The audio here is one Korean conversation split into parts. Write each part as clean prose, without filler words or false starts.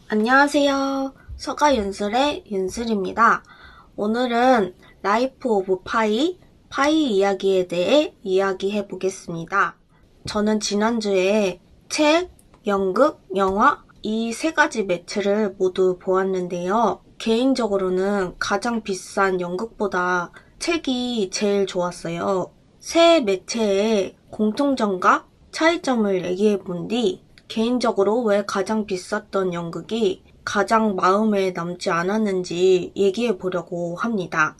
안녕하세요. 서가윤술의 윤술입니다. 오늘은 라이프 오브 파이, 파이 이야기에 대해 이야기해 보겠습니다. 저는 지난주에 책, 연극, 영화 이 세 가지 매체를 모두 보았는데요. 개인적으로는 가장 비싼 연극보다 책이 제일 좋았어요. 세 매체의 공통점과 차이점을 얘기해 본 뒤 개인적으로 왜 가장 비쌌던 연극이 가장 마음에 남지 않았는지 얘기해 보려고 합니다.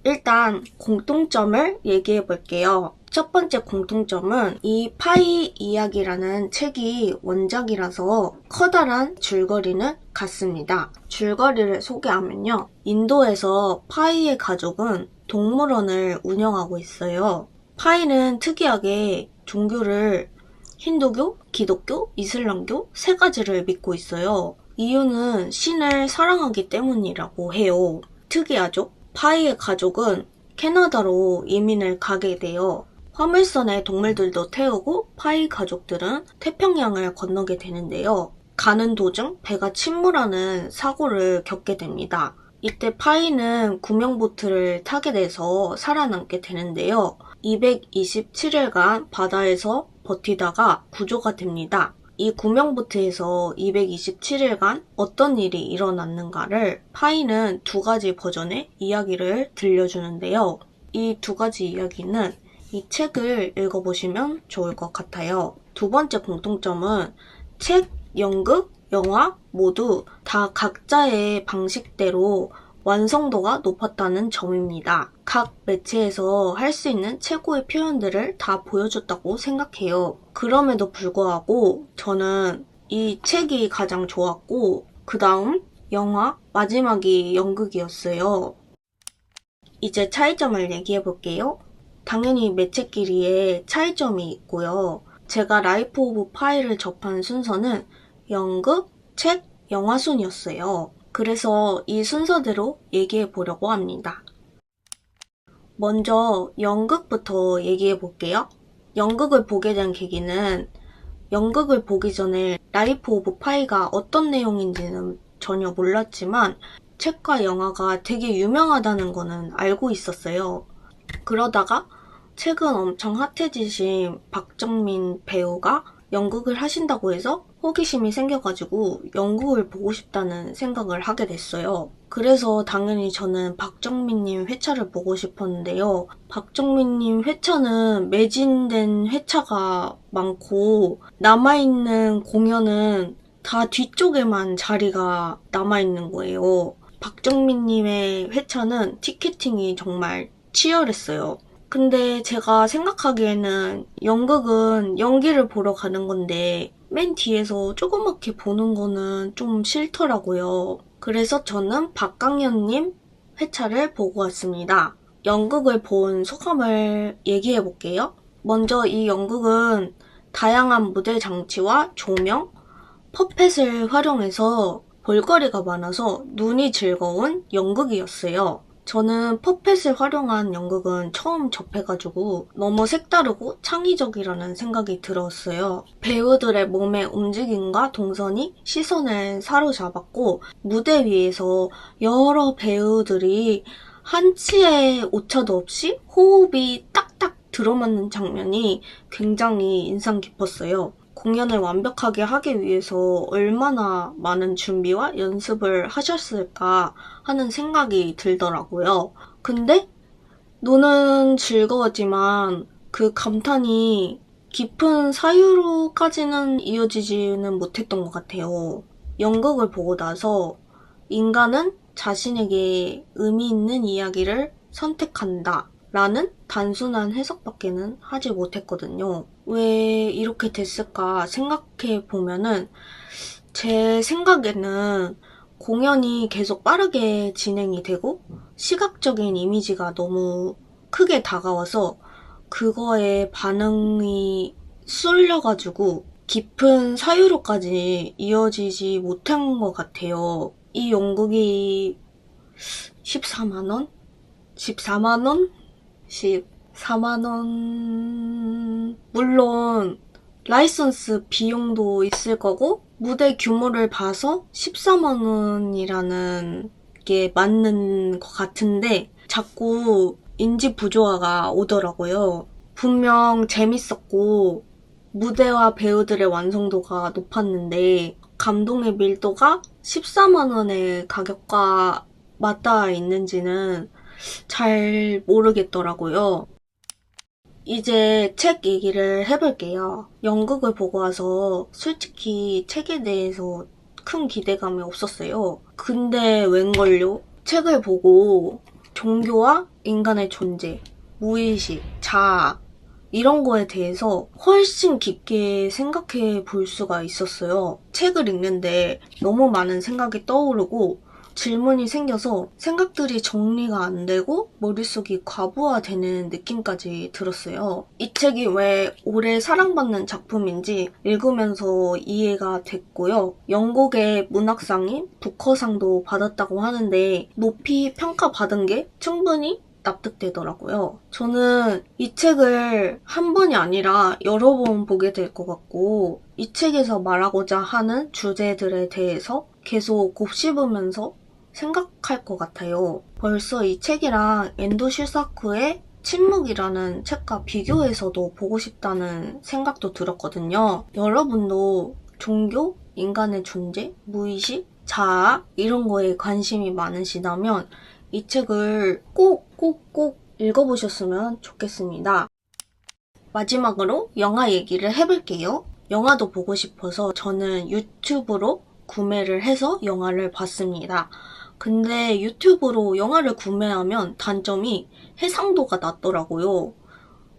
일단 공통점을 얘기해 볼게요. 첫 번째 공통점은 이 파이 이야기라는 책이 원작이라서 커다란 줄거리는 같습니다. 줄거리를 소개하면요. 인도에서 파이의 가족은 동물원을 운영하고 있어요. 파이는 특이하게 종교를 힌두교, 기독교, 이슬람교 세 가지를 믿고 있어요. 이유는 신을 사랑하기 때문이라고 해요. 특이하죠? 파이의 가족은 캐나다로 이민을 가게 되어 화물선에 동물들도 태우고 파이 가족들은 태평양을 건너게 되는데요. 가는 도중 배가 침몰하는 사고를 겪게 됩니다. 이때 파이는 구명보트를 타게 돼서 살아남게 되는데요. 227일간 바다에서 버티다가 구조가 됩니다. 이 구명보트에서 227일간 어떤 일이 일어났는가를 파이는 두 가지 버전의 이야기를 들려주는데요. 이 두 가지 이야기는 이 책을 읽어보시면 좋을 것 같아요. 두 번째 공통점은 책, 연극, 영화 모두 다 각자의 방식대로 완성도가 높았다는 점입니다. 각 매체에서 할 수 있는 최고의 표현들을 다 보여줬다고 생각해요. 그럼에도 불구하고 저는 이 책이 가장 좋았고 그 다음 영화, 마지막이 연극이었어요. 이제 차이점을 얘기해 볼게요. 당연히 매체끼리의 차이점이 있고요. 제가 라이프 오브 파이를 접한 순서는 연극, 책, 영화 순이었어요. 그래서 이 순서대로 얘기해 보려고 합니다. 먼저 연극부터 얘기해 볼게요. 연극을 보게 된 계기는 연극을 보기 전에 라이프 오브 파이가 어떤 내용인지는 전혀 몰랐지만 책과 영화가 되게 유명하다는 거는 알고 있었어요. 그러다가 최근 엄청 핫해지신 박정민 배우가 연극을 하신다고 해서 호기심이 생겨가지고 연극을 보고 싶다는 생각을 하게 됐어요. 그래서 당연히 저는 박정민님 회차를 보고 싶었는데요. 박정민님 회차는 매진된 회차가 많고 남아있는 공연은 다 뒤쪽에만 자리가 남아있는 거예요. 박정민님의 회차는 티켓팅이 정말 치열했어요. 근데 제가 생각하기에는 연극은 연기를 보러 가는 건데 맨 뒤에서 조그맣게 보는 거는 좀 싫더라고요. 그래서 저는 박강현님 회차를 보고 왔습니다. 연극을 본 소감을 얘기해 볼게요. 먼저 이 연극은 다양한 무대 장치와 조명, 퍼펫을 활용해서 볼거리가 많아서 눈이 즐거운 연극이었어요. 저는 퍼펫을 활용한 연극은 처음 접해가지고 너무 색다르고 창의적이라는 생각이 들었어요. 배우들의 몸의 움직임과 동선이 시선을 사로잡았고 무대 위에서 여러 배우들이 한치의 오차도 없이 호흡이 딱딱 들어맞는 장면이 굉장히 인상 깊었어요. 공연을 완벽하게 하기 위해서 얼마나 많은 준비와 연습을 하셨을까 하는 생각이 들더라고요. 근데 노는 즐거웠지만 그 감탄이 깊은 사유로까지는 이어지지는 못했던 것 같아요. 연극을 보고 나서 인간은 자신에게 의미 있는 이야기를 선택한다 라는 단순한 해석밖에는 하지 못했거든요. 왜 이렇게 됐을까 생각해 보면은 제 생각에는 공연이 계속 빠르게 진행이 되고 시각적인 이미지가 너무 크게 다가와서 그거에 반응이 쏠려가지고 깊은 사유로까지 이어지지 못한 것 같아요. 이 연극이 14만원? 14만원? 14만원. 물론 라이선스 비용도 있을 거고 무대 규모를 봐서 14만 원이라는 게 맞는 것 같은데 자꾸 인지 부조화가 오더라고요. 분명 재밌었고 무대와 배우들의 완성도가 높았는데 감동의 밀도가 14만 원의 가격과 맞닿아 있는지는 잘 모르겠더라고요. 이제 책 얘기를 해볼게요. 연극을 보고 와서 솔직히 책에 대해서 큰 기대감이 없었어요. 근데 웬걸요? 책을 보고 종교와 인간의 존재, 무의식, 자아, 이런 거에 대해서 훨씬 깊게 생각해 볼 수가 있었어요. 책을 읽는데 너무 많은 생각이 떠오르고 질문이 생겨서 생각들이 정리가 안 되고 머릿속이 과부하되는 느낌까지 들었어요. 이 책이 왜 오래 사랑받는 작품인지 읽으면서 이해가 됐고요. 영국의 문학상인 부커상도 받았다고 하는데 높이 평가받은 게 충분히 납득되더라고요. 저는 이 책을 한 번이 아니라 여러 번 보게 될 것 같고 이 책에서 말하고자 하는 주제들에 대해서 계속 곱씹으면서 생각할 것 같아요. 벌써 이 책이랑 엔도 실사쿠의 침묵이라는 책과 비교해서도 보고 싶다는 생각도 들었거든요. 여러분도 종교, 인간의 존재, 무의식, 자아 이런 거에 관심이 많으시다면 이 책을 꼭 읽어보셨으면 좋겠습니다. 마지막으로 영화 얘기를 해볼게요. 영화도 보고 싶어서 저는 유튜브로 구매를 해서 영화를 봤습니다. 근데 유튜브로 영화를 구매하면 단점이 해상도가 낮더라고요.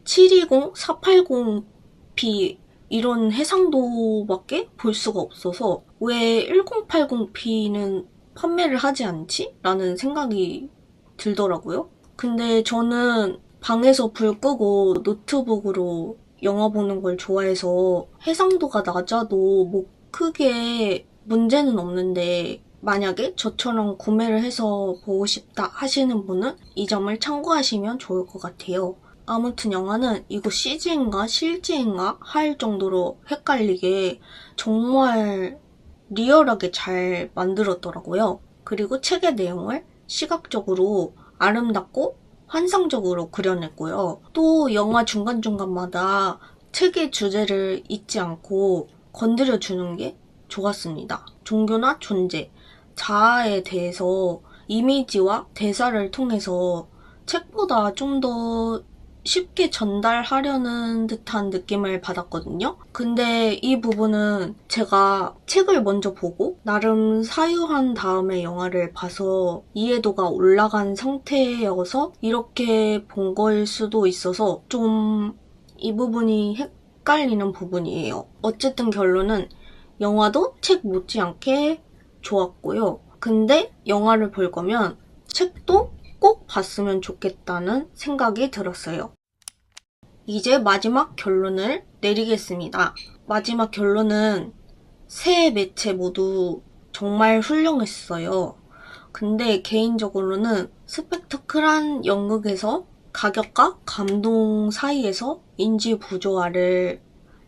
720, 480p 이런 해상도밖에 볼 수가 없어서 왜 1080p는 판매를 하지 않지? 라는 생각이 들더라고요. 근데 저는 방에서 불 끄고 노트북으로 영화 보는 걸 좋아해서 해상도가 낮아도 뭐 크게 문제는 없는데 만약에 저처럼 구매를 해서 보고 싶다 하시는 분은 이 점을 참고하시면 좋을 것 같아요. 아무튼 영화는 이거 CG인가 실제인가 할 정도로 헷갈리게 정말 리얼하게 잘 만들었더라고요. 그리고 책의 내용을 시각적으로 아름답고 환상적으로 그려냈고요. 또 영화 중간중간마다 책의 주제를 잊지 않고 건드려주는 게 좋았습니다. 종교나 존재, 자아에 대해서 이미지와 대사를 통해서 책보다 좀 더 쉽게 전달하려는 듯한 느낌을 받았거든요. 근데 이 부분은 제가 책을 먼저 보고 나름 사유한 다음에 영화를 봐서 이해도가 올라간 상태여서 이렇게 본 거일 수도 있어서 좀 이 부분이 헷갈리는 부분이에요. 어쨌든 결론은 영화도 책 못지않게 좋았고요. 근데 영화를 볼 거면 책도 꼭 봤으면 좋겠다는 생각이 들었어요. 이제 마지막 결론을 내리겠습니다. 마지막 결론은 세 매체 모두 정말 훌륭했어요. 근데 개인적으로는 스펙터클한 연극에서 가격과 감동 사이에서 인지 부조화를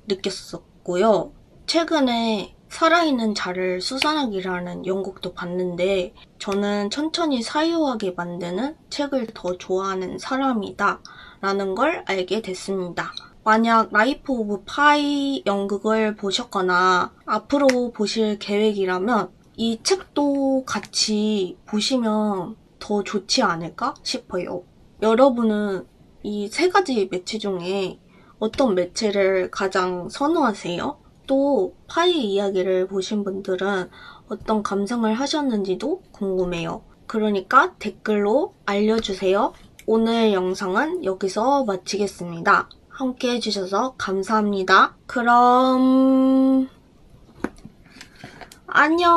느꼈었고요. 최근에 살아있는 자를 수산하기라는 연극도 봤는데 저는 천천히 사유하게 만드는 책을 더 좋아하는 사람이다 라는 걸 알게 됐습니다. 만약 라이프 오브 파이 연극을 보셨거나 앞으로 보실 계획이라면 이 책도 같이 보시면 더 좋지 않을까 싶어요. 여러분은 이 세 가지 매체 중에 어떤 매체를 가장 선호하세요? 또 파이 이야기를 보신 분들은 어떤 감상을 하셨는지도 궁금해요. 그러니까 댓글로 알려주세요. 오늘 영상은 여기서 마치겠습니다. 함께 해주셔서 감사합니다. 그럼 안녕.